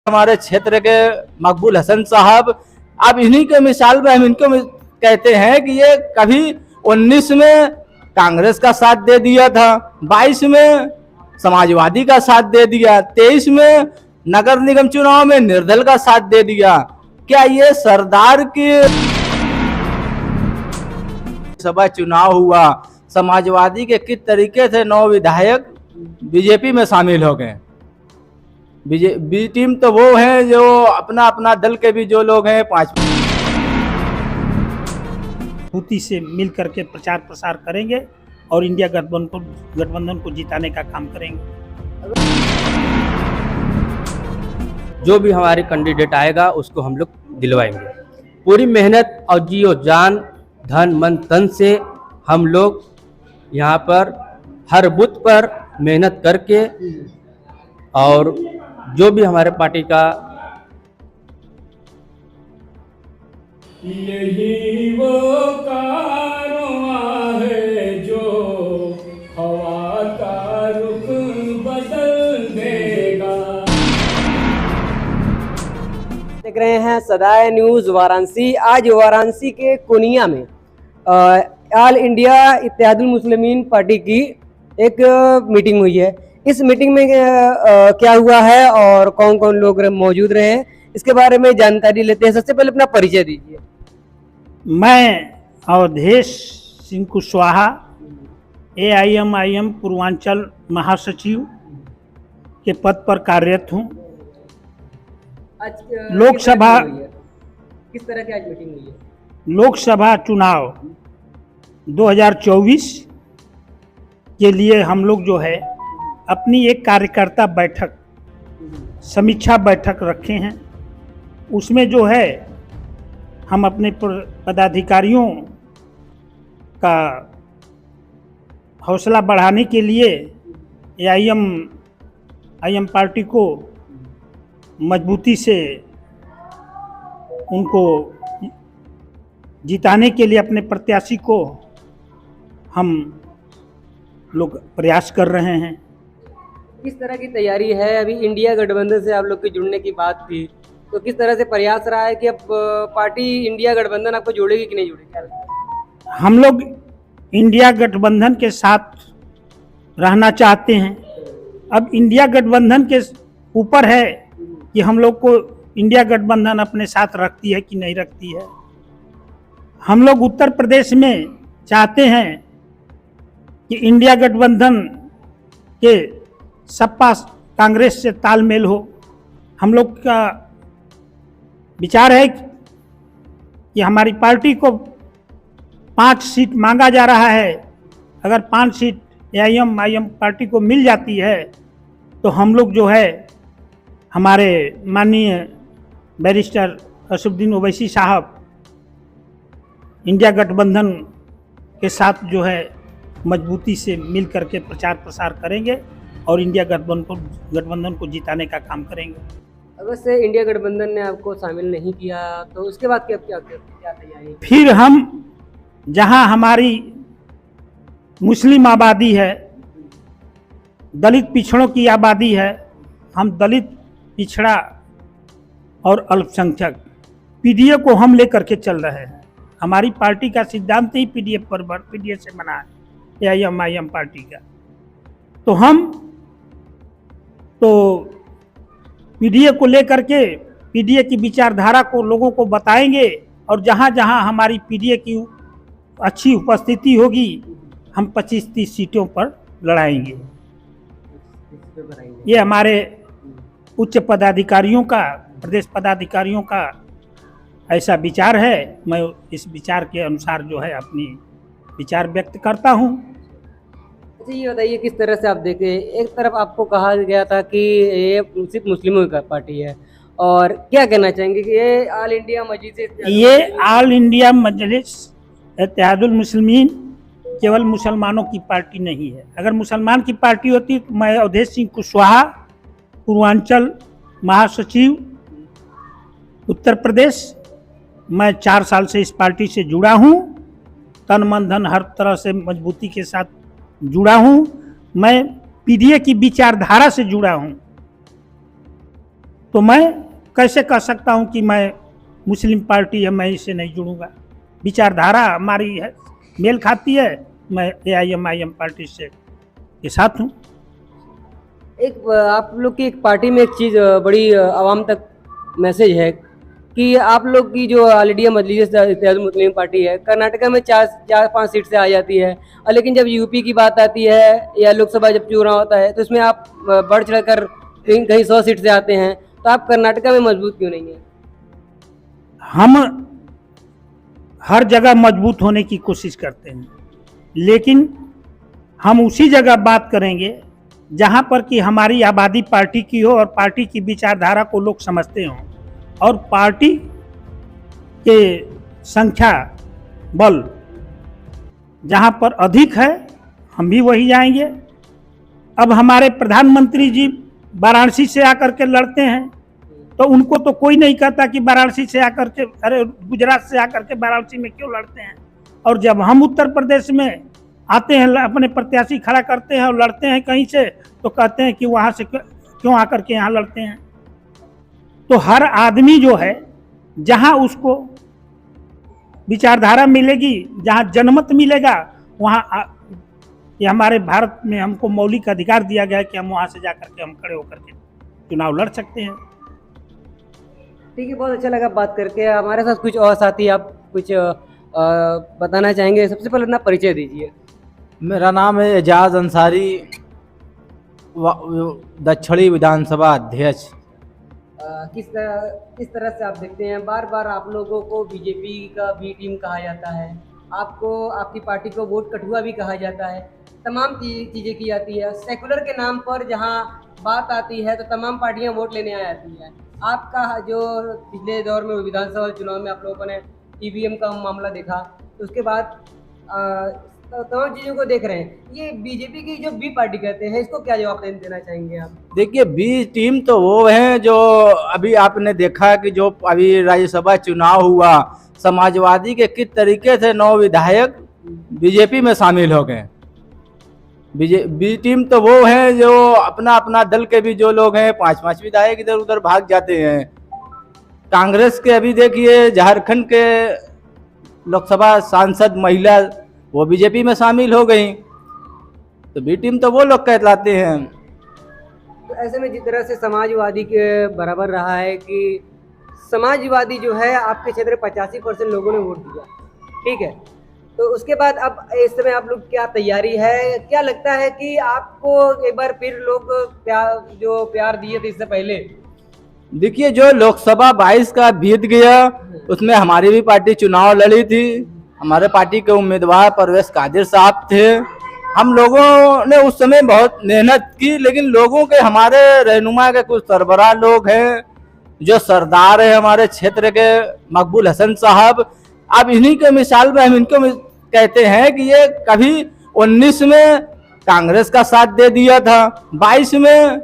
हमारे क्षेत्र के मकबूल हसन साहब, अब इन्हीं के मिसाल में हम इनको कहते हैं कि ये कभी 19 में कांग्रेस का साथ दे दिया था, 22 में समाजवादी का साथ दे दिया, 23 में नगर निगम चुनाव में निर्दल का साथ दे दिया। क्या ये सरदार की सभा चुनाव हुआ, समाजवादी के किस तरीके से 9 विधायक बीजेपी में शामिल हो गए। बी टीम तो वो हैं जो अपना अपना दल के भी जो लोग हैं 5 मजबूती से मिल करके प्रचार प्रसार करेंगे और इंडिया गठबंधन को जिताने का काम करेंगे। जो भी हमारे कैंडिडेट आएगा उसको हम लोग दिलवाएंगे। पूरी मेहनत और जियो जान धन मन तन से हम लोग यहाँ पर हर बूथ पर मेहनत करके और जो भी हमारे पार्टी का यही वो कारवां है जो हवा का रुख बदल देगा। देख रहे हैं सदाए न्यूज़ वाराणसी। आज वाराणसी के कोनिया में all India Ittehadul Muslimeen party की एक मीटिंग हुई है। इस मीटिंग में क्या हुआ है और कौन कौन लोग मौजूद रहे हैं, इसके बारे में जानकारी लेते हैं। सबसे पहले अपना परिचय दीजिए। मैं अवधेश सिंह कुशवाहा AIM पूर्वांचल महासचिव के पद पर कार्यरत हूँ। लोकसभा किस तरह की आज मीटिंग हुई है? लोकसभा चुनाव 2024 के लिए हम लोग जो है अपनी एक कार्यकर्ता बैठक समीक्षा बैठक रखे हैं। उसमें जो है हम अपने पदाधिकारियों का हौसला बढ़ाने के लिए AIM पार्टी को मजबूती से उनको जिताने के लिए अपने प्रत्याशी को हम लोग प्रयास कर रहे हैं। किस तरह की तैयारी है? अभी इंडिया गठबंधन से आप लोग के जुड़ने की बात थी, तो किस तरह से प्रयास रहा है कि अब पार्टी इंडिया गठबंधन आपको जोड़ेगी कि नहीं जोड़ेगी? हम लोग इंडिया गठबंधन के साथ रहना चाहते हैं। अब इंडिया गठबंधन के ऊपर है कि हम लोग को इंडिया गठबंधन अपने साथ रखती है कि नहीं रखती है। हम लोग उत्तर प्रदेश में चाहते हैं कि इंडिया गठबंधन के सपा कांग्रेस से तालमेल हो। हम लोग का विचार है कि हमारी पार्टी को 5 सीट मांगा जा रहा है। अगर 5 सीट AIM पार्टी को मिल जाती है तो हम लोग जो है हमारे माननीय बैरिस्टर असदुद्दीन ओवैसी साहब इंडिया गठबंधन के साथ जो है मजबूती से मिल करके प्रचार प्रसार करेंगे और इंडिया गठबंधन को जिताने का काम करेंगे। अगर से इंडिया गठबंधन ने आपको शामिल नहीं किया तो उसके बाद क्या तैयारी? फिर हम जहां हमारी मुस्लिम आबादी है, दलित पिछड़ों की आबादी है, हम दलित पिछड़ा और अल्पसंख्यक PDA को हम लेकर के चल रहे हैं। हमारी पार्टी का सिद्धांत ही PDA से बना है, AIM पार्टी का। तो हम PDA को लेकर के PDA की विचारधारा को लोगों को बताएंगे और जहाँ जहाँ हमारी PDA की अच्छी उपस्थिति होगी हम 25-30 सीटों पर लड़ाएंगे। ये हमारे उच्च पदाधिकारियों का, प्रदेश पदाधिकारियों का ऐसा विचार है। मैं इस विचार के अनुसार जो है अपनी विचार व्यक्त करता हूँ। अच्छा, ये बताइए किस तरह से आप देखें, एक तरफ आपको कहा गया था कि ये सिर्फ मुस्लिमों की पार्टी है, और क्या कहना चाहेंगे कि ये ऑल इंडिया मजलिस इत्तेहादुल मुस्लिमीन केवल मुसलमानों की पार्टी नहीं है। अगर मुसलमान की पार्टी होती तो मैं अवधेश सिंह कुशवाहा पूर्वांचल महासचिव उत्तर प्रदेश, मैं 4 साल से इस पार्टी से जुड़ा हूँ। तन मन धन हर तरह से मजबूती के साथ जुड़ा हूँ। मैं PDA की विचारधारा से जुड़ा हूँ। तो तो मैं कैसे कह सकता हूं कि मैं मुस्लिम पार्टी है, मैं इससे नहीं जुड़ूंगा। विचारधारा हमारी है, मेल खाती है, मैं AIM पार्टी से के साथ हूँ। एक आप लोग की एक पार्टी में एक चीज़ बड़ी आवाम तक मैसेज है कि आप लोग की जो ऑल इंडिया मजलिस इत्तेहादुल मुस्लिमीन पार्टी है, कर्नाटका में 4-5 सीट से आ जाती है, और लेकिन जब यूपी की बात आती है या लोकसभा जब चुनाव होता है तो इसमें आप बढ़ चढ़ कर कहीं 100 सीट से आते हैं, तो आप कर्नाटका में मजबूत क्यों नहीं है? हम हर जगह मजबूत होने की कोशिश करते हैं, लेकिन हम उसी जगह बात करेंगे जहां पर कि हमारी आबादी पार्टी की हो और पार्टी की विचारधारा को लोग समझते हों, और पार्टी के संख्या बल जहां पर अधिक है हम भी वही जाएंगे। अब हमारे प्रधानमंत्री जी वाराणसी से आकर के लड़ते हैं, तो उनको तो कोई नहीं कहता कि वाराणसी से आकर के, अरे गुजरात से आकर के वाराणसी में क्यों लड़ते हैं। और जब हम उत्तर प्रदेश में आते हैं, अपने प्रत्याशी खड़ा करते हैं और लड़ते हैं कहीं से, तो कहते हैं कि वहाँ से क्यों आकर के यहाँ लड़ते हैं। तो हर आदमी जो है, जहाँ उसको विचारधारा मिलेगी, जहाँ जनमत मिलेगा, वहाँ ये हमारे भारत में हमको मौलिक अधिकार दिया गया है कि हम वहाँ से जाकर के हम खड़े होकर के चुनाव लड़ सकते हैं। ठीक है, बहुत अच्छा लगा बात करके। हमारे साथ कुछ और साथी आप कुछ बताना चाहेंगे? सबसे पहले अपना परिचय दीजिए। मेरा नाम है एजाज अंसारी, दक्षिणी विधानसभा अध्यक्ष। किस तरह से आप देखते हैं, बार बार आप लोगों को बीजेपी का बी टीम कहा जाता है, आपको आपकी पार्टी को वोट कठुआ भी कहा जाता है, तमाम चीज़ें की जाती है। सेकुलर के नाम पर जहां बात आती है तो तमाम पार्टियां वोट लेने आ जाती है। आपका जो पिछले दौर में विधानसभा चुनाव में आप लोगों ने EVM का मामला देखा, तो उसके बाद तमाम चीज़ों को देख रहे हैं, ये बीजेपी की जो बी पार्टी कहते हैं, इसको क्या जवाब देना चाहेंगे आप? देखिए, बी टीम तो वो है जो अभी आपने देखा कि जो अभी राज्यसभा चुनाव हुआ, समाजवादी के किस तरीके से 9 विधायक बीजेपी में शामिल हो गए। बी टीम तो वो है जो अपना अपना दल के भी जो लोग हैं 5-5 विधायक इधर उधर भाग जाते हैं। कांग्रेस के अभी देखिए झारखंड के लोकसभा सांसद महिला वो बीजेपी में शामिल हो गई, तो बी टीम तो वो लोग कहलाते हैं। तो ऐसे में जिस तरह से समाजवादी के बराबर रहा है कि समाजवादी जो है आपके क्षेत्र में 85% लोगों ने वोट दिया, ठीक है, तो उसके बाद अब इस समय आप लोग क्या तैयारी है, क्या लगता है कि आपको एक बार फिर लोग प्यार दिए थे इससे पहले? देखिए, जो लोकसभा 22 का बीत गया, उसमें हमारी भी पार्टी चुनाव लड़ी थी। हमारे पार्टी के उम्मीदवार परवेश कादिर साहब थे। हम लोगों ने उस समय बहुत मेहनत की, लेकिन लोगों के, हमारे रहनुमा के कुछ सरबराह लोग हैं, जो सरदार है हमारे क्षेत्र के मकबूल हसन साहब, अब इन्हीं के मिसाल में हम इनको कहते हैं कि ये कभी 19 में कांग्रेस का साथ दे दिया था, 22 में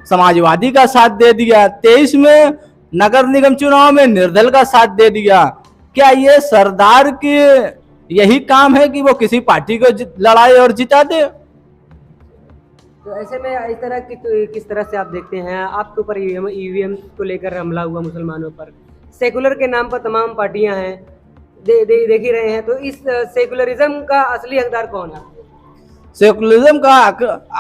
समाजवादी का साथ दे दिया, 23 में नगर निगम चुनाव में निर्दल का साथ दे दिया। क्या ये सरदार के यही काम है कि वो किसी पार्टी को लड़ाए और जिता दे? तो ऐसे में इस तरह की किस तरह से आप देखते हैं, आपके ऊपर EVM को लेकर हमला हुआ मुसलमानों पर, सेकुलर के नाम पर तमाम पार्टियां हैं, देख ही रहे हैं, तो इस सेकुलरिज्म का असली हकदार कौन है? सेकुलरिज्म का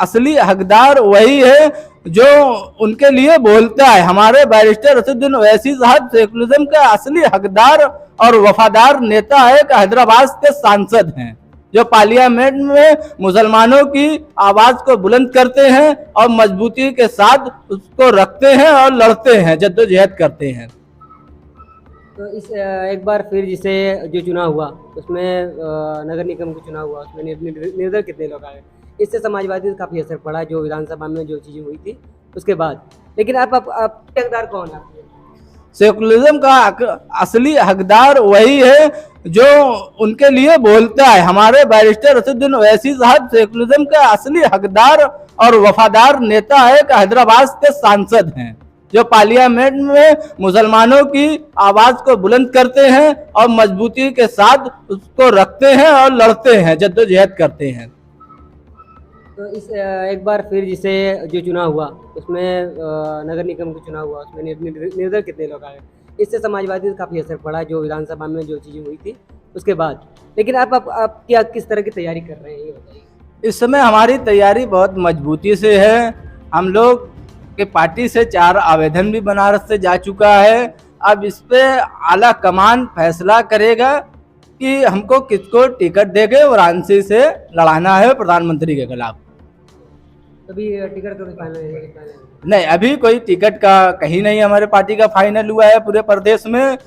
असली हकदार वही है जो उनके लिए बोलता है। हमारे बैरिस्टर असदुद्दीन ओवैसी साहब सेकुलरिज्म का असली हकदार और वफादार नेता है, हैदराबाद के सांसद हैं, जो पार्लियामेंट में मुसलमानों की आवाज को बुलंद करते हैं और मजबूती के साथ उसको रखते हैं और लड़ते हैं, जद्दोजहद करते हैं। तो इस एक बार फिर जिसे जो चुनाव हुआ उसमें नगर निगम का चुनाव हुआ, उसमें निर्दल कितने लोग आए, इससे समाजवादी को काफ़ी असर पड़ा, जो विधानसभा में जो चीज़ें हुई थी उसके बाद। लेकिन आप हकदार कौन है? सेकुलरिज्म का असली हकदार वही है जो उनके लिए बोलता है। हमारे बैरिस्टर असदुद्दीन ओवैसी साहब सेकुलरिज्म का असली हकदार और वफादार नेता है, हैदराबाद के सांसद हैं, जो पार्लियामेंट में मुसलमानों की आवाज को बुलंद करते हैं और मजबूती के साथ उसको रखते हैं और लड़ते हैं, जद्दोजहद करते हैं। तो इस एक बार फिर जिसे जो चुनाव हुआ उसमें नगर निगम का चुनाव हुआ उसमें निर्दल कितने लोग आए, इससे समाजवादी को काफ़ी असर पड़ा जो विधानसभा में जो चीज़ें हुई थी उसके बाद। लेकिन आप क्या किस तरह की तैयारी कर रहे हैं ये बताइए। इस समय हमारी तैयारी बहुत मजबूती से है। हम लोग के पार्टी से 4 आवेदन भी बनारस से जा चुका है। अब इस पे आला कमान फैसला करेगा कि हमको किसको टिकट देके वाराणसी से लड़ाना है प्रधानमंत्री के खिलाफ। अभी टिकट तो फाइनल है? नहीं, अभी कोई टिकट का कहीं नहीं हमारे पार्टी का फाइनल हुआ है पूरे प्रदेश में।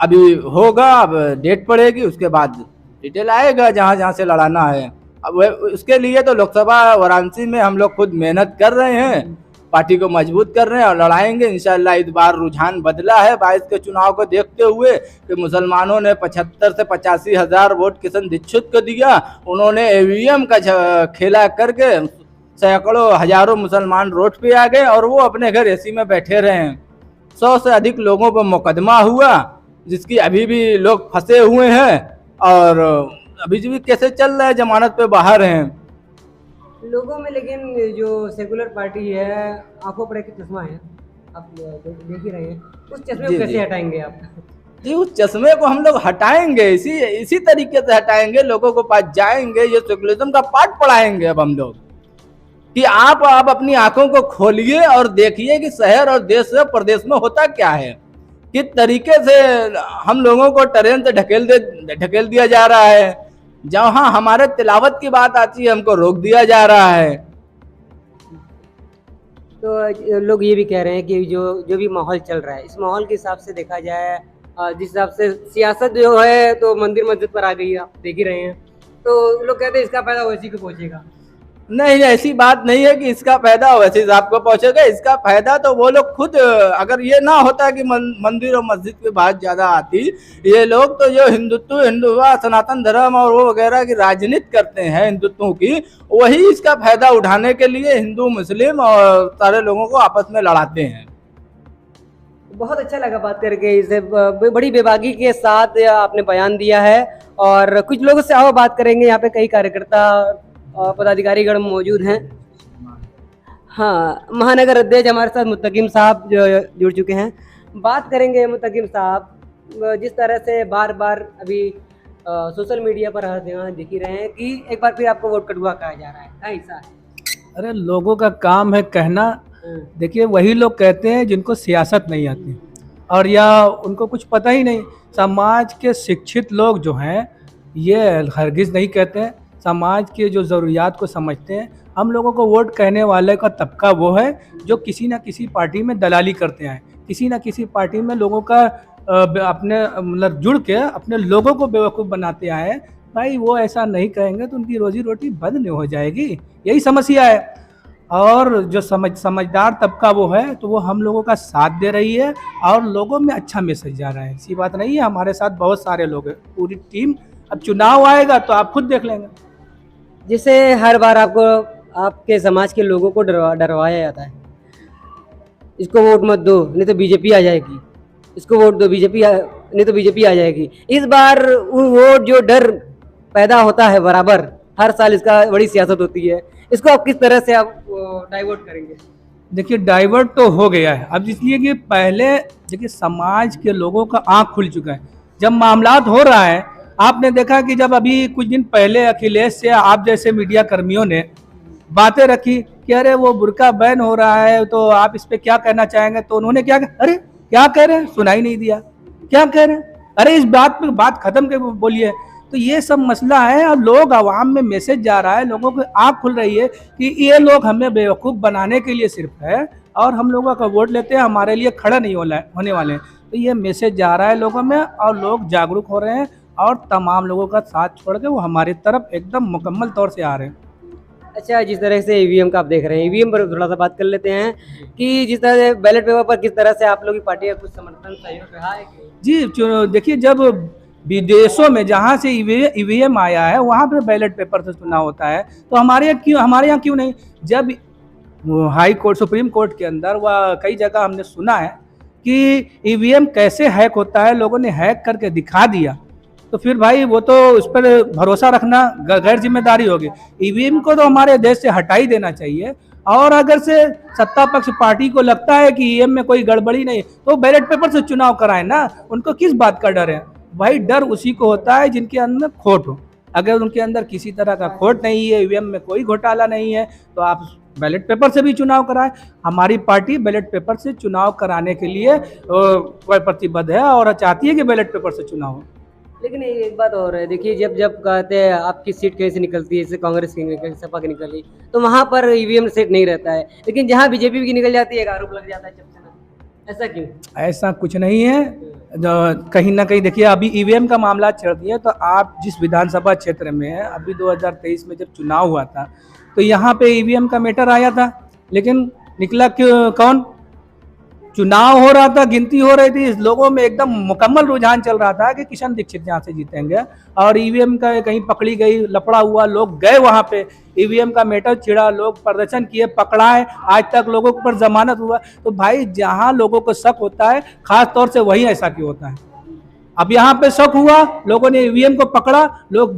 अभी होगा, अब डेट पड़ेगी, उसके बाद डिटेल आएगा जहाँ जहाँ से लड़ाना है। अब उसके लिए तो लोकसभा वाराणसी में हम लोग खुद मेहनत कर रहे हैं, पार्टी को मजबूत कर रहे हैं और लड़ाएंगे इंशाल्लाह। इस बार रुझान बदला है 22 के चुनाव को देखते हुए कि मुसलमानों ने 75 से 85 हज़ार वोट किशन दीक्षित को दिया। उन्होंने ईवीएम का खेला करके सैकड़ों हजारों मुसलमान रोड पे आ गए और वो अपने घर एसी में बैठे रहे हैं। 100 से अधिक लोगों पर मुकदमा हुआ जिसकी अभी भी लोग फंसे हुए हैं और अभी भी कैसे चल रहा है, जमानत पे बाहर हैं लोगों में। लेकिन जो सेकुलर पार्टी है आंखों पर एक चश्मा है, आप देख ही रहे हैं, उस चश्मे को कैसे हटाएंगे आप? जी, उस चश्मे को हम लोग हटाएंगे, इसी तरीके से हटाएंगे। लोगों को पास जाएंगे, ये सेकुलरिज्म का पाठ पढ़ाएंगे अब हम लोग कि आप अपनी आंखों को खोलिए और देखिए कि शहर और देश और प्रदेश में होता क्या है, किस तरीके से हम लोगों को ट्रेन से ढकेल दिया जा रहा है। जहाँ हमारे तिलावत की बात आती है हमको रोक दिया जा रहा है। तो लोग ये भी कह रहे हैं कि जो भी माहौल चल रहा है इस माहौल के हिसाब से देखा जाए, जिस हिसाब से सियासत जो है तो मंदिर मस्जिद पर आ गई है, आप देख ही रहे हैं। तो लोग कहते हैं इसका फायदा वैसी को पहुंचेगा। नहीं, ऐसी बात नहीं है कि इसका फायदा वैसे आपको पहुंचेगा। इसका फायदा तो वो लोग खुद, अगर ये ना होता कि मंदिर और मस्जिद की बात ज्यादा आती, ये लोग तो जो हिंदुत्व सनातन धर्म और वो वगैरह की राजनीति करते हैं हिंदुत्व की, वही इसका फायदा उठाने के लिए हिंदू मुस्लिम और सारे लोगों को आपस में लड़ाते हैं। बहुत अच्छा लगा बात करके, इसे बड़ी बेबाकी के साथ आपने बयान दिया है। और कुछ लोगों से आओ बात करेंगे, यहाँ पे कई कार्यकर्ता पदाधिकारीगण मौजूद हैं। हाँ, महानगर अध्यक्ष हमारे साथ मुत्तकिम साहब जो जुड़ चुके हैं। बात करेंगे मुत्तकिम साहब, जिस तरह से बार बार अभी सोशल मीडिया पर हर जगह दिख ही रहे हैं कि एक बार फिर आपको वोट कटुआ कहा जा रहा है, ऐसा है? अरे लोगों का काम है कहना। देखिए वही लोग कहते हैं जिनको सियासत नहीं आती और या उनको कुछ पता ही नहीं। समाज के शिक्षित लोग जो हैं ये हरगिज़ नहीं कहते हैं, समाज के जो ज़रूरियात को समझते हैं। हम लोगों को वोट कहने वाले का तबका वो है जो किसी ना किसी पार्टी में दलाली करते हैं, किसी ना किसी पार्टी में लोगों का अपने मतलब जुड़ के अपने लोगों को बेवकूफ़ बनाते आए। भाई वो ऐसा नहीं कहेंगे तो उनकी रोजी रोटी बंद नहीं हो जाएगी, यही समस्या है। और जो समझदार तबका वो है तो वो हम लोगों का साथ दे रही है और लोगों में अच्छा मैसेज जा रहा है। ऐसी बात नहीं है, हमारे साथ बहुत सारे लोग हैं, पूरी टीम। अब चुनाव आएगा तो आप खुद देख लेंगे। जिसे हर बार आपको आपके समाज के लोगों को डरवाया जाता है, इसको वोट मत दो नहीं तो बीजेपी आ जाएगी, इसको वोट दो बीजेपी नहीं तो बीजेपी आ जाएगी। इस बार वो जो डर पैदा होता है बराबर हर साल, इसका बड़ी सियासत होती है, इसको आप किस तरह से आप डाइवर्ट करेंगे? देखिए डाइवर्ट तो हो गया है अब, इसलिए कि पहले देखिए समाज के लोगों का आँख खुल चुका है। जब मामलात हो रहा है, आपने देखा कि जब अभी कुछ दिन पहले अखिलेश से आप जैसे मीडिया कर्मियों ने बातें रखी कि अरे वो बुर्का बैन हो रहा है तो आप इस पे क्या कहना चाहेंगे, तो उन्होंने क्या कहा, अरे क्या कह रहे हैं, सुनाई नहीं दिया, क्या कह रहे हैं, अरे इस बात पे बात खत्म के बोलिए। तो ये सब मसला है। अब लोग आवाम में मैसेज जा रहा है, लोगों को आँख खुल रही है कि ये लोग हमें बेवकूफ़ बनाने के लिए सिर्फ है और हम लोगों का वोट लेते हैं, हमारे लिए खड़ा नहीं होने वाले हैं। तो ये मैसेज जा रहा है लोगों में और लोग जागरूक हो रहे हैं और तमाम लोगों का साथ छोड़ के वो हमारी तरफ एकदम मुकम्मल तौर से आ रहे हैं। अच्छा, जिस तरह से ईवीएम का आप देख रहे हैं, ईवीएम पर थोड़ा सा बात कर लेते हैं कि जिस तरह से बैलेट पेपर पर किस तरह से आप लोग की पार्टी का कुछ समर्थन सहयोग रहा है? जी देखिए, जब विदेशों में जहाँ से ईवीएम आया है वहाँ पे बैलेट पेपर से चुनाव होता है, तो हमारे यहाँ क्यों नहीं? जब हाई कोर्ट सुप्रीम कोर्ट के अंदर वह कई जगह हमने सुना है कि ईवीएम कैसे हैक होता है, लोगों ने हैक करके दिखा दिया तो फिर भाई वो तो उस पर भरोसा रखना गैर जिम्मेदारी होगी। ईवीएम को तो हमारे देश से हटा ही देना चाहिए। और अगर से सत्ता पक्ष पार्टी को लगता है कि ईवीएम में कोई गड़बड़ी नहीं तो बैलेट पेपर से चुनाव कराए ना, उनको किस बात का डर है भाई? डर उसी को होता है जिनके अंदर खोट हो। अगर उनके अंदर किसी तरह का खोट नहीं है, ईवीएम में कोई घोटाला नहीं है, तो आप बैलेट पेपर से भी चुनाव कराएं। हमारी पार्टी बैलेट पेपर से चुनाव कराने के लिए प्रतिबद्ध है और चाहती है कि बैलेट पेपर से चुनाव हो। लेकिन एक बात और है, देखिए जब जब कहते हैं आपकी सीट कहीं से निकलती है, जैसे कांग्रेस की निकली, सपा की निकली, तो वहाँ पर ईवीएम सेट नहीं रहता है, लेकिन जहाँ बीजेपी की निकल जाती है एक आरोप लग जाता है चपचना। ऐसा क्यों? ऐसा कुछ नहीं है। कहीं ना कहीं देखिए अभी ईवीएम का मामला चल रही है, तो आप जिस विधानसभा क्षेत्र में है, अभी 2023 में जब चुनाव हुआ था तो यहाँ पे ईवीएम का मैटर आया था, लेकिन निकला क्यों? कौन? चुनाव हो रहा था, गिनती हो रही थी, लोगों में एकदम मुकम्मल रुझान चल रहा था कि किशन दीक्षित यहाँ से जीतेंगे, और ईवीएम का कहीं पकड़ी गई, लफड़ा हुआ, लोग गए वहाँ पे, ईवीएम का मैटर छिड़ा, लोग प्रदर्शन किए, पकड़ाए, आज तक लोगों के ऊपर जमानत हुआ। तो भाई जहाँ लोगों को शक होता है, खास तौर से वही ऐसा क्यों होता है? अब यहाँ पे शक हुआ, लोगों ने ईवीएम को पकड़ा, लोग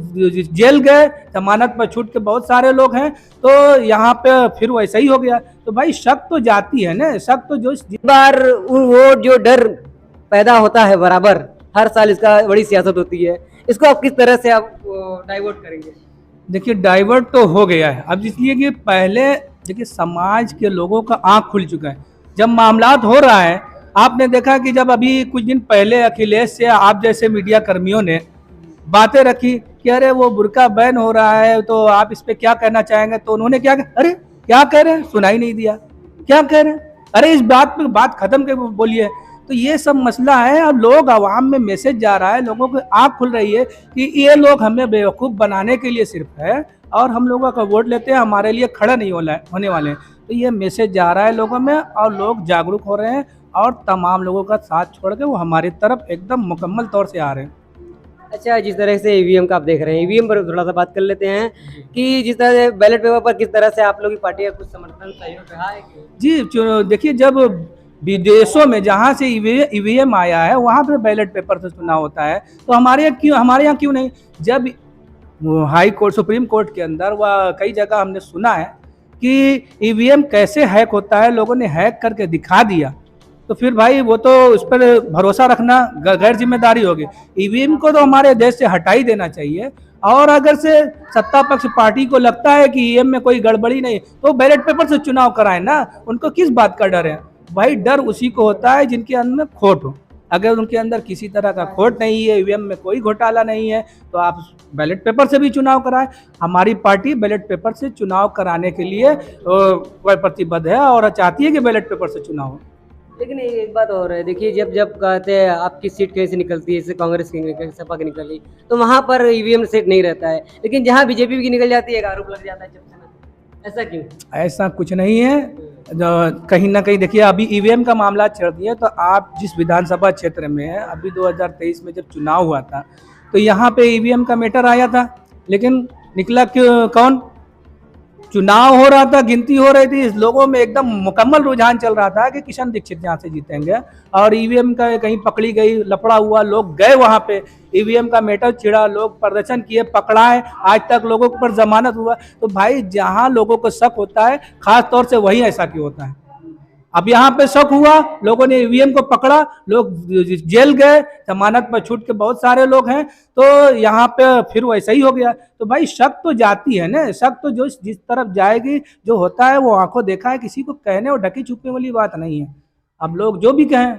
जेल गए, जमानत पर छूट के बहुत सारे लोग हैं, तो यहाँ पे फिर वैसा ही हो गया। तो भाई शक तो जाती है ना, शक तो जो इस बार वो जो डर पैदा होता है बराबर हर साल, इसका बड़ी सियासत होती है, इसको आप किस तरह से आप डाइवर्ट करेंगे? देखिए डाइवर्ट तो हो गया है अब, इसलिए कि पहले देखिए समाज के लोगों का आंख खुल चुका है। जब मामलात हो रहा है, आपने देखा कि जब अभी कुछ दिन पहले अखिलेश से आप जैसे मीडिया कर्मियों ने बातें रखी कि अरे वो बुर्का बैन हो रहा है, तो आप इस पे क्या कहना चाहेंगे, तो उन्होंने क्या कहा, अरे क्या कह रहे हैं, सुनाई नहीं दिया, क्या कह रहे हैं, अरे इस बात पे बात खत्म कर बोलिए। तो ये सब मसला है। अब लोग आवाम में मैसेज जा रहा है, लोगों को आँख खुल रही है कि ये लोग हमें बेवकूफ़ बनाने के लिए सिर्फ है, और हम लोगों का वोट लेते हैं, हमारे लिए खड़ा नहीं होने वाले हैं। तो ये मैसेज जा रहा है लोगों में, और लोग जागरूक हो रहे हैं, और तमाम लोगों का साथ छोड़ के वो हमारी तरफ एकदम मुकम्मल तौर से आ रहे हैं। अच्छा, जिस तरह से ईवीएम का आप देख रहे हैं, ईवीएम पर थोड़ा सा बात कर लेते हैं कि जिस तरह से बैलेट पेपर पर किस तरह से आप लोग की पार्टी का कुछ समर्थन सहयोग रहा है? जी देखिए, जब विदेशों में जहाँ से ईवीएम आया है वहाँ पे बैलेट पेपर से चुनाव होता है, तो हमारे यहाँ क्यों नहीं? जब हाई कोर्ट, सुप्रीम कोर्ट के अंदर वह कई जगह हमने सुना है कि ईवीएम कैसे हैक होता है, लोगों ने हैक करके दिखा दिया, तो फिर भाई वो तो उस पर भरोसा रखना गैर जिम्मेदारी होगी। ईवीएम को तो हमारे देश से हटा ही देना चाहिए। और अगर से सत्ता पक्ष पार्टी को लगता है कि ईवीएम में कोई गड़बड़ी नहीं तो बैलेट पेपर से चुनाव कराए ना, उनको किस बात का डर है भाई? डर उसी को होता है जिनके अंदर खोट हो। अगर उनके अंदर किसी तरह का खोट नहीं है, ईवीएम में कोई घोटाला नहीं है, तो आप बैलेट पेपर से भी चुनाव कराएं। हमारी पार्टी बैलेट पेपर से चुनाव कराने के लिए प्रतिबद्ध है और चाहती है कि बैलेट पेपर से चुनाव हो। लेकिन एक बात और है, देखिए जब जब कहते हैं आपकी सीट कहीं से निकलती है, जैसे कांग्रेस की निकली, सपा की निकली, तो वहाँ पर ईवीएम सेट नहीं रहता है, लेकिन जहाँ बीजेपी की निकल जाती है एक आरोप लग जाता है चपचना। ऐसा क्यों? ऐसा कुछ नहीं है। कहीं ना कहीं देखिए अभी ईवीएम का मामला चल रही है, तो आप जिस विधानसभा क्षेत्र में है, अभी 2023 में जब चुनाव हुआ था तो यहाँ पे ईवीएम का मैटर आया था, लेकिन निकला क्यों? कौन? चुनाव हो रहा था, गिनती हो रही थी, लोगों में एकदम मुकम्मल रुझान चल रहा था कि किशन दीक्षित यहाँ से जीतेंगे, और ईवीएम का कहीं पकड़ी गई, लफड़ा हुआ, लोग गए वहाँ पे, ईवीएम का मैटर छिड़ा, लोग प्रदर्शन किए, पकड़ाए, आज तक लोगों के ऊपर जमानत हुआ। तो भाई जहाँ लोगों को शक होता है, खास तौर से वही ऐसा क्यों होता है? अब यहाँ पे शक हुआ, लोगों ने ईवीएम को पकड़ा, लोग जेल गए, जमानत पर छूट के बहुत सारे लोग हैं, तो यहाँ पे फिर वैसा ही हो गया। तो भाई शक तो जाती है ना, शक तो जो जिस तरफ जाएगी, जो होता है वो आंखों देखा है, किसी को कहने और ढकी छुपने वाली बात नहीं है। अब लोग जो भी कहें,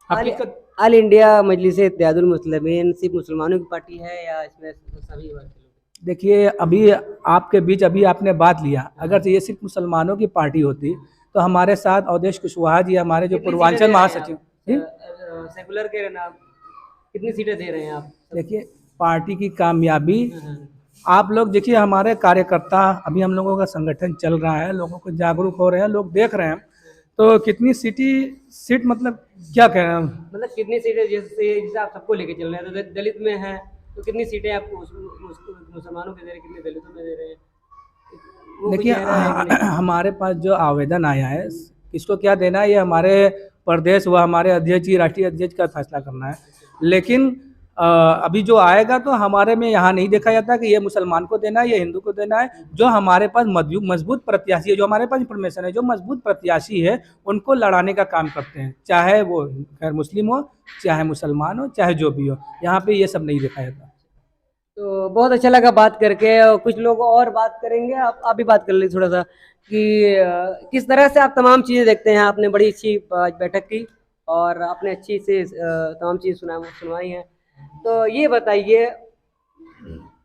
हकीकत। ऑल इंडिया मजलिस इत्तेहादुल मुस्लिमीन सिर्फ मुसलमानों की पार्टी है या इसमें सभी वर्ग के लोग? देखिए अभी आपके बीच अभी आपने बात लिया, अगर ये सिर्फ मुसलमानों की पार्टी होती तो हमारे साथ अवधेश कुशवाहा जी, हमारे जो पूर्वांचल महासचिव, सेकुलर के नाम कितनी सीटें दे रहे हैं आप? देखिए पार्टी की कामयाबी, आप लोग देखिए हमारे कार्यकर्ता, अभी हम लोगों का संगठन चल रहा है, लोगों को जागरूक हो रहे हैं, लोग देख रहे हैं, तो कितनी सीट मतलब क्या कह रहे हैं, मतलब कितनी सीटें, जैसे आप सबको लेके चल रहे हैं, तो दलित में है तो कितनी सीटें आपको मुसलमानों के दे रहे हैं, कितनी दलितों में दे रहे हैं? देखिए हमारे पास जो आवेदन आया है, इसको क्या देना है, ये हमारे प्रदेश व हमारे अध्यक्ष जी, राष्ट्रीय अध्यक्ष का फैसला करना है। लेकिन अभी जो आएगा तो हमारे में यहाँ नहीं देखा जाता कि ये मुसलमान को देना है, ये हिंदू को देना है। जो हमारे पास मजबूत प्रत्याशी है, जो हमारे पास इंफॉर्मेशन है, जो मजबूत प्रत्याशी है, उनको लड़ाने का काम करते हैं, चाहे वो खैर मुस्लिम हो, चाहे मुसलमान हो, चाहे जो भी हो। यहाँ पे ये सब नहीं देखा जाता। तो बहुत अच्छा लगा बात करके। और कुछ लोग और बात करेंगे, आप भी बात कर लीजिए थोड़ा सा कि किस तरह से आप तमाम चीज़ें देखते हैं। आपने बड़ी अच्छी बैठक की और आपने अच्छी से तमाम चीज़ सुनवाई हैं। तो ये बताइए,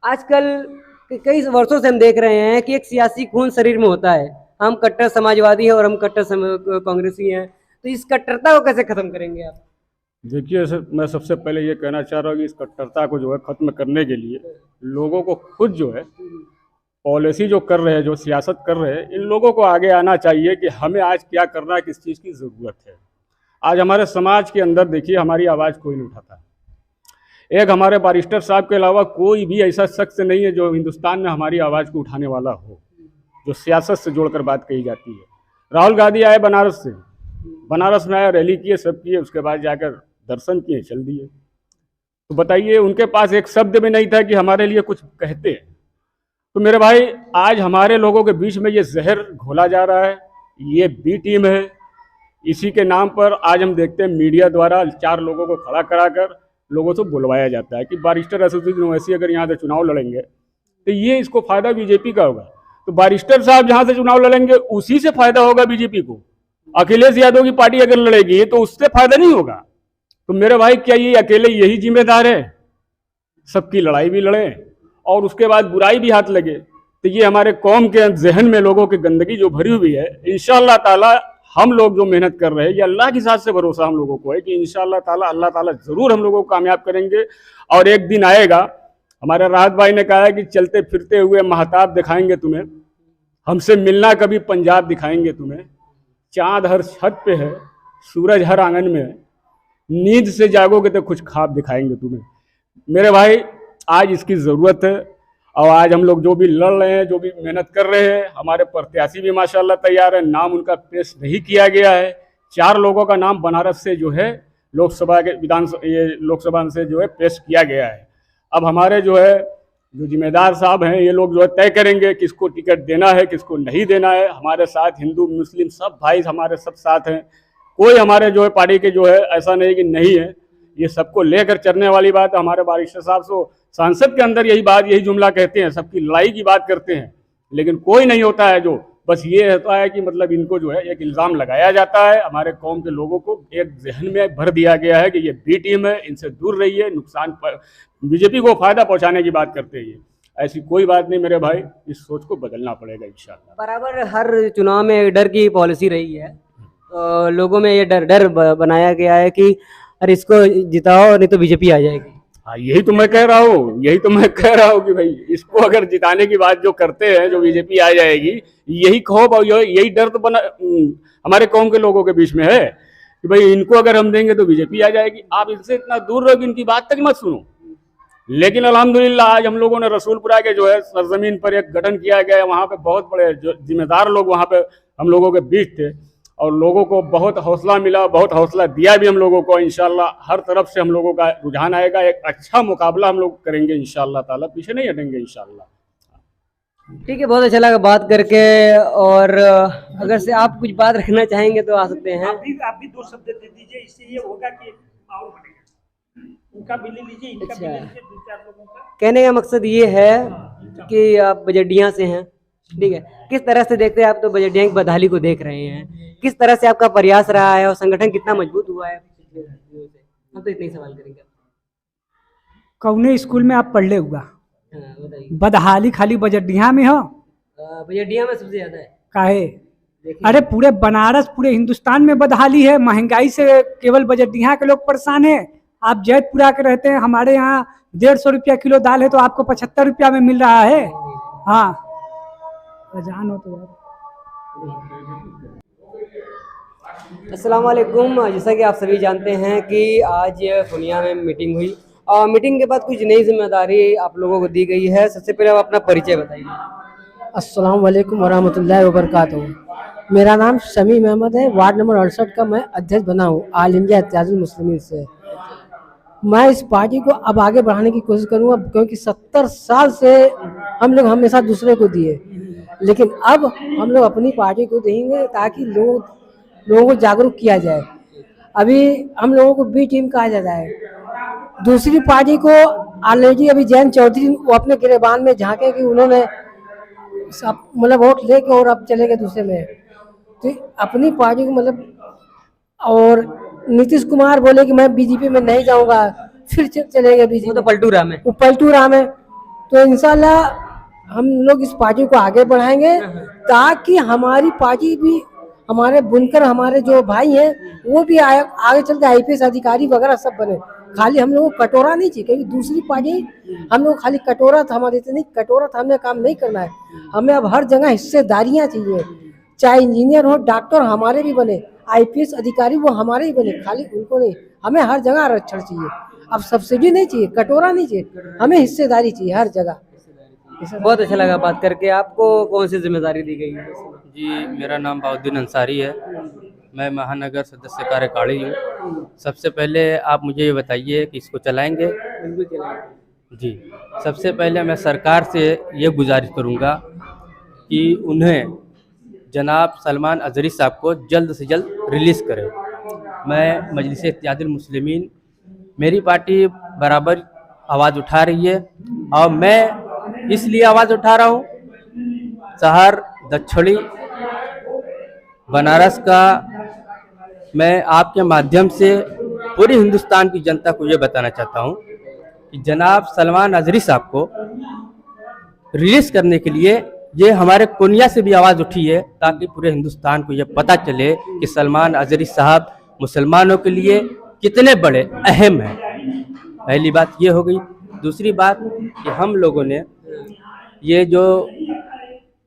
आजकल कई वर्षों से हम देख रहे हैं कि एक सियासी खून शरीर में होता है। हम कट्टर समाजवादी हैं और हम कट्टर कांग्रेसी हैं, तो इस कट्टरता को कैसे खत्म करेंगे आप? देखिए सर, मैं सबसे पहले ये कहना चाह रहा हूँ कि इस कट्टरता को जो है ख़त्म करने के लिए लोगों को खुद जो है पॉलिसी जो कर रहे हैं, जो सियासत कर रहे हैं, इन लोगों को आगे आना चाहिए कि हमें आज क्या करना है, किस चीज़ की ज़रूरत है। आज हमारे समाज के अंदर देखिए हमारी आवाज़ कोई नहीं उठाता। एक हमारे बारिस्टर साहब के अलावा कोई भी ऐसा शख्स नहीं है जो हिंदुस्तान में हमारी आवाज़ को उठाने वाला हो, जो सियासत से जोड़कर बात कही जाती है। राहुल गांधी आए बनारस से, बनारस में आए, रैली किए, सब किए, उसके बाद जाकर दर्शन किए, चल दिए। तो बताइए, उनके पास एक शब्द भी नहीं था कि हमारे लिए कुछ कहते हैं। तो मेरे भाई, आज हमारे लोगों के बीच में ये जहर घोला जा रहा है, ये बी टीम है। इसी के नाम पर आज हम देखते हैं मीडिया द्वारा 4 लोगों को खड़ा कराकर लोगों से बुलवाया जाता है कि बारिस्टर एसोसिएशन यूनिवर्सिटी अगर यहाँ से चुनाव लड़ेंगे तो ये इसको फायदा बीजेपी का होगा। तो बारिस्टर साहब जहाँ से चुनाव लड़ेंगे उसी से फायदा होगा बीजेपी को। अखिलेश यादव की पार्टी अगर लड़ेगी तो उससे फायदा नहीं होगा। तो मेरे भाई, क्या ये अकेले यही जिम्मेदार है? सबकी लड़ाई भी लड़े और उसके बाद बुराई भी हाथ लगे, तो ये हमारे कौम के जहन में लोगों की गंदगी जो भरी हुई है। इंशाअल्लाह ताला हम लोग जो मेहनत कर रहे हैं, ये अल्लाह के साथ से भरोसा हम लोगों को है कि इंशाअल्लाह ताला अल्लाह ताला ज़रूर हम लोगों को कामयाब करेंगे। और एक दिन आएगा, हमारे राहत भाई ने कहा है कि चलते फिरते हुए महताब दिखाएंगे तुम्हें, हमसे मिलना कभी पंजाब दिखाएंगे तुम्हें। चाँद हर छत पे है, सूरज हर आंगन में है, नींद से जागोगे तो कुछ ख्वाब दिखाएंगे तुम्हें। मेरे भाई, आज इसकी ज़रूरत है। और आज हम लोग जो भी लड़ रहे हैं, जो भी मेहनत कर रहे हैं, हमारे प्रत्याशी भी माशाल्लाह तैयार है। नाम उनका पेश नहीं किया गया है। 4 लोगों का नाम बनारस से जो है लोकसभा के लोकसभा से जो है पेश किया गया है। अब हमारे जो है जो जिम्मेदार साहब हैं, ये लोग जो है तय करेंगे किसको टिकट देना है, किसको नहीं देना है। हमारे साथ हिंदू मुस्लिम सब भाई हमारे सब साथ हैं। कोई हमारे जो है पार्टी के जो है ऐसा नहीं कि नहीं है, ये सबको लेकर चलने वाली बात है। हमारे बारिस्टर साहब तो संसद के अंदर यही जुमला कहते हैं, सबकी लड़ाई की बात करते हैं, लेकिन कोई नहीं होता है जो बस ये होता है कि मतलब इनको जो है एक इल्ज़ाम लगाया जाता है। हमारे कौम के लोगों को एक जहन में भर दिया गया है कि ये बी टीम है, इनसे दूर रहिए, नुकसान बीजेपी को फ़ायदा पहुंचाने की बात करते हैं। ऐसी कोई बात नहीं मेरे भाई, इस सोच को बदलना पड़ेगा इंशाअल्लाह। बराबर हर चुनाव में डर की पॉलिसी रही है, तो लोगों में ये डर बनाया गया है कि अरे इसको जिताओ नहीं तो बीजेपी आ जाएगी। हाँ, यही तो मैं कह रहा हूँ कि भाई इसको अगर जिताने की बात जो करते हैं, जो बीजेपी आ जाएगी, यही खौफ और यही डर तो बना हमारे कौम के लोगों के बीच में है कि भाई इनको अगर हम देंगे तो बीजेपी आ जाएगी। आप इनसे इतना दूर रहो कि इनकी बात तक मत सुनो। लेकिन अल्हम्दुलिल्लाह आज हम लोगों ने रसूलपुरा के जो है सरजमीन पर एक गठन किया गया है। वहाँ पे बहुत बड़े जो जिम्मेदार लोग वहाँ पे हम लोगों के बीच थे और लोगों को बहुत हौसला मिला, बहुत हौसला दिया भी हम लोगों को। इंशाल्लाह हर तरफ से हम लोगों का रुझान आएगा, एक अच्छा मुकाबला हम लोग करेंगे इंशाल्लाह ताला, पीछे नहीं हटेंगे इंशाल्लाह। ठीक है, बहुत अच्छा लगा बात करके। और अगर से आप कुछ बात रखना चाहेंगे तो आ सकते हैं। आप भी 2 शब्द दे दीजिए, इससे ये होगा कि माहौल बढ़ेगा। उनका भी ले लीजिए, इनका भी ले लीजिए, 2-4 लोगों का। कहने का मकसद ये है कि आप बजटिया से हैं, ठीक है, किस तरह से देखते हैं आप? तो बजटिया की बदहाली को देख रहे हैं, किस तरह से आपका प्रयास रहा है और संगठन कितना मजबूत हुआ है? हम तो इतना ही सवाल करेंगे। कौने स्कूल में आप पढ़ ले हुआ? बताइए। बदहाली खाली बजटिया में हो? बजटिया में सबसे ज्यादा है। काहे? अरे पूरे बनारस, पूरे हिंदुस्तान में बदहाली है। महंगाई से केवल बजटिया के लोग परेशान है। आप जैतपुरा के रहते हैं, हमारे यहाँ 150 रुपया किलो दाल है तो आपको 75 रुपया में मिल रहा है। हाँ, जान हो तो यार। अस्सलाम वालेकुम। जैसा कि आप सभी जानते हैं कि आज पूर्णिया में मीटिंग हुई और मीटिंग के बाद कुछ नई जिम्मेदारी आप लोगों को दी गई है। सबसे पहले आप अपना परिचय बताइए। अस्सलाम वालेकुम वरहमतुल्लाहि वबरकातुहू। मेरा नाम शमीम अहमद है। वार्ड नंबर 68 का मैं अध्यक्ष बना हूँ, ऑल इंडिया इत्तेहादुल मुस्लिमीन से। मैं इस पार्टी को अब आगे बढ़ाने की कोशिश करूंगा, क्योंकि 70 साल से हम लोग हमेशा दूसरे को दिए, लेकिन अब हम लोग अपनी पार्टी को देंगे ताकि लोगों को जागरूक किया जाए। अभी हम लोगों को बी टीम कहा जाता है, दूसरी पार्टी को ऑलरेडी अभी जयंत चौधरी वो अपने गिरेबान में झांके कि उन्होंने मतलब वोट लेके और अब चले गए दूसरे में, तो अपनी पार्टी को मतलब, और नीतीश कुमार बोले कि मैं बीजेपी में नहीं जाऊंगा, फिर चले गए बीजेपी, वो तो पलटू राम है। वो पलटू राम है। तो इंशाल्लाह हम लोग इस पार्टी को आगे बढ़ाएंगे ताकि हमारी पार्टी भी, हमारे बुनकर, हमारे जो भाई हैं वो भी आगे चल के IPS अधिकारी वगैरह सब बने। खाली हम लोगों को कटोरा नहीं चाहिए, क्योंकि दूसरी पार्टी हम लोग खाली कटोरा था हमारे, नहीं कटोरा था हमने काम नहीं करना है, हमें अब हर जगह हिस्सेदारियां चाहिए, चाहे इंजीनियर हो, डॉक्टर हमारे भी बने, IPS अधिकारी वो हमारे ही बने, खाली उनको नहीं, हमें हर जगह आरक्षण चाहिए। अब सब्सिडी नहीं चाहिए, कटोरा नहीं चाहिए, हमें हिस्सेदारी चाहिए हर जगह। बहुत अच्छा लगा बात करके। आपको कौन सी जिम्मेदारी दी गई है? जी, मेरा नाम बाउद्दीन अंसारी है, मैं महानगर सदस्य कार्यकारिणी हूँ। सबसे पहले आप मुझे ये बताइए कि इसको चलाएंगे? बिल्कुल चलाएंगे जी, सबसे पहले मैं सरकार से ये गुजारिश करूँगा कि उन्हें जनाब सलमान अजहरी साहब को जल्द से जल्द रिलीज़ करें। मैं मजलिस इत्तेहादुल मुस्लिमीन, मेरी पार्टी बराबर आवाज़ उठा रही है और मैं इसलिए आवाज़ उठा रहा हूँ, शहर दक्षिणी बनारस का मैं आपके माध्यम से पूरी हिंदुस्तान की जनता को ये बताना चाहता हूँ कि जनाब सलमान अजहरी साहब को रिलीज़ करने के लिए ये हमारे कोनिया से भी आवाज़ उठी है, ताकि पूरे हिंदुस्तान को ये पता चले कि सलमान अजहरी साहब मुसलमानों के लिए कितने बड़े अहम हैं। पहली बात ये हो गई। दूसरी बात कि हम लोगों ने ये जो,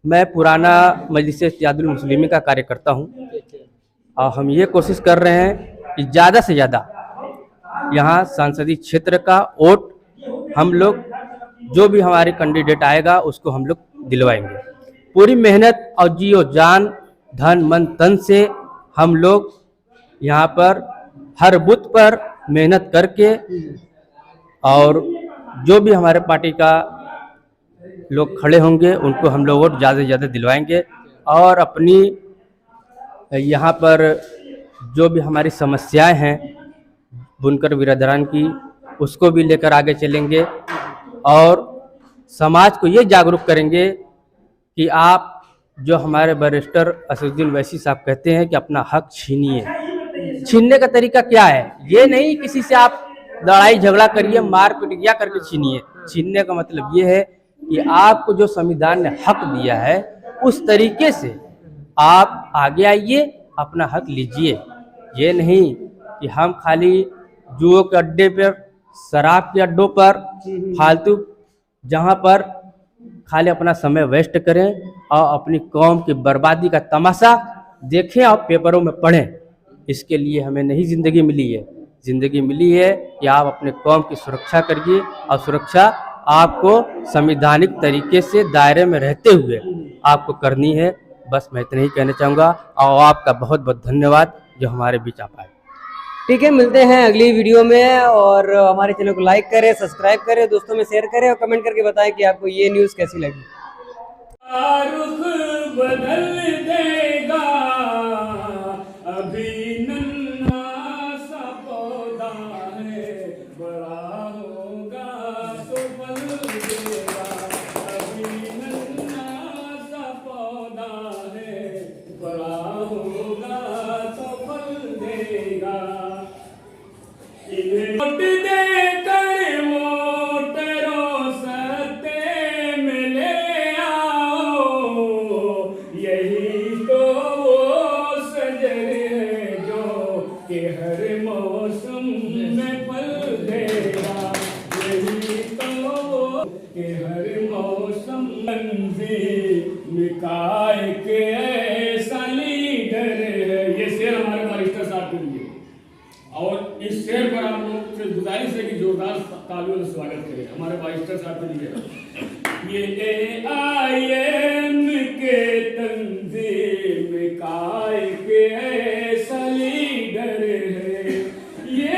मैं पुराना मजलिस इत्तेहादुल मुस्लिमीन का कार्यकर्ता हूँ और हम ये कोशिश कर रहे हैं कि ज़्यादा से ज़्यादा यहाँ संसदीय क्षेत्र का वोट हम लोग, जो भी हमारे कैंडिडेट आएगा उसको हम लोग दिलवाएंगे। पूरी मेहनत और जियो जान, धन मन तन से हम लोग यहाँ पर हर बूथ पर मेहनत करके, और जो भी हमारे पार्टी का लोग खड़े होंगे उनको हम लोग वोट ज़्यादा से ज़्यादा दिलवाएंगे, और अपनी यहाँ पर जो भी हमारी समस्याएं हैं बुनकर बिरादरान की, उसको भी लेकर आगे चलेंगे और समाज को ये जागरूक करेंगे कि आप जो हमारे बैरिस्टर असदुद्दीन वैसी साहब कहते हैं कि अपना हक छीनिए। छीनने का तरीका क्या है? ये नहीं किसी से आप लड़ाई झगड़ा करिए, मार पीट किया करके छीनिए। छीनने का मतलब ये है कि आपको जो संविधान ने हक दिया है उस तरीके से आप आगे आइए, अपना हक लीजिए। ये नहीं कि हम खाली जुओ के अड्डे पर, शराब के अड्डों पर, फालतू जहाँ पर खाली अपना समय वेस्ट करें और अपनी कौम की बर्बादी का तमाशा देखें और पेपरों में पढ़ें। इसके लिए हमें नहीं ज़िंदगी मिली है। ज़िंदगी मिली है कि आप अपने कौम की सुरक्षा करिए, और सुरक्षा आपको संवैधानिक तरीके से दायरे में रहते हुए आपको करनी है। बस मैं इतना ही कहना चाहूँगा, और आपका बहुत बहुत धन्यवाद जो हमारे बीच आप आए। ठीक है, मिलते हैं अगली वीडियो में, और हमारे चैनल को लाइक करें, सब्सक्राइब करें, दोस्तों में शेयर करें और कमेंट करके बताएं कि आपको ये न्यूज़ कैसी लगी। रुख बदल देगा अभी नन्हा सा पौधा है, बड़ा होगा तो फल देगा। अभी नन्हा सा पौधा है, बड़ा होगा तो फल देगा। इन्हें वोट देकर वोटरों सत्ते में ले आओ, यही तो वो सजन है जो कि हर मौसम में फल देगा। यही तो वो कि हर मौसम निकाय के ऐसा लीडर है। ये शेर हमारे बारिस्टर साहब के लिए, और इस शेर पर आप लोग से गुजारिश है कि जोरदार तालियों से स्वागत करें हमारे बारिस्टर साहब के लिए। ये AIM के तंजीम काय के ऐसा लीडर है। ये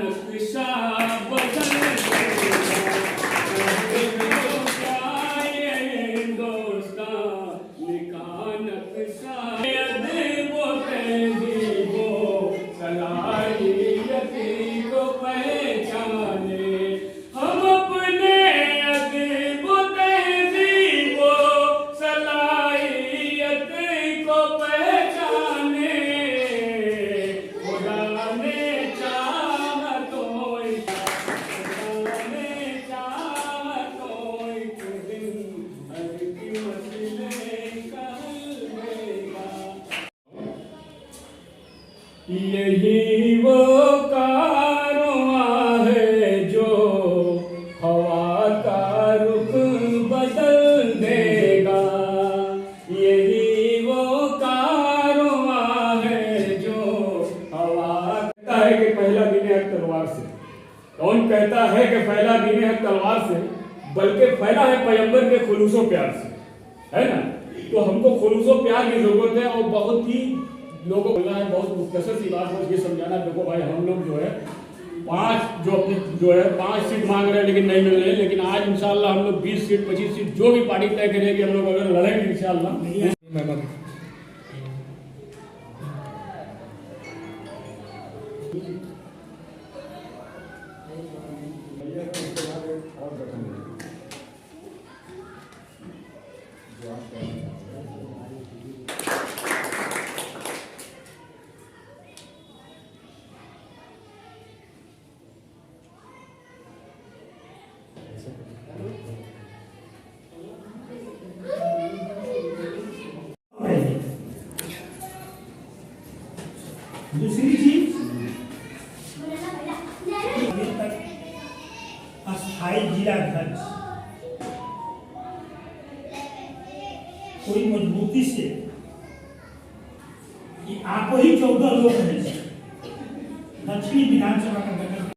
नक्शा बदल देगा, क्या ये हिंदुस्तान का नक्शा, अदबो तहज़ीबो सलाहियती को पहचाने, हम अपने अदबो तहज़ीबो सलाहियत को पहचाने, खुदा ने चाहा तो एक दिन हर की मसले का हल देगा। यही वो कारवां है जो हवा का रुख बदल देगा, यही वो कारवां है जो हवा। कहता है कि पहला दिन है तलवार से, कौन कहता है कि पहला दिन है तलवार से, बल्कि फैला है पैगंबर के खुलूसो प्यार से, है ना। तो हमको खुलूसो प्यार की जरूरत है और बहुत ही लोगों को बोलना है, बहुत मुख्तसर सी बात है ये समझाना। देखो भाई, हम लोग जो है 5 सीट मांग रहे हैं लेकिन नहीं मिल रहे, लेकिन आज इंशाल्लाह हम लोग 20 सीट 25 सीट जो भी पार्टी तय करेगी हम लोग अगर लड़ेंगे इंशाल्लाह। दूसरी चीज, अभी तक अस्थायी जिलाध्यक्ष कोई मजबूती से कि आप ही 14 लोग हैं दक्षिणी विधानसभा का गठन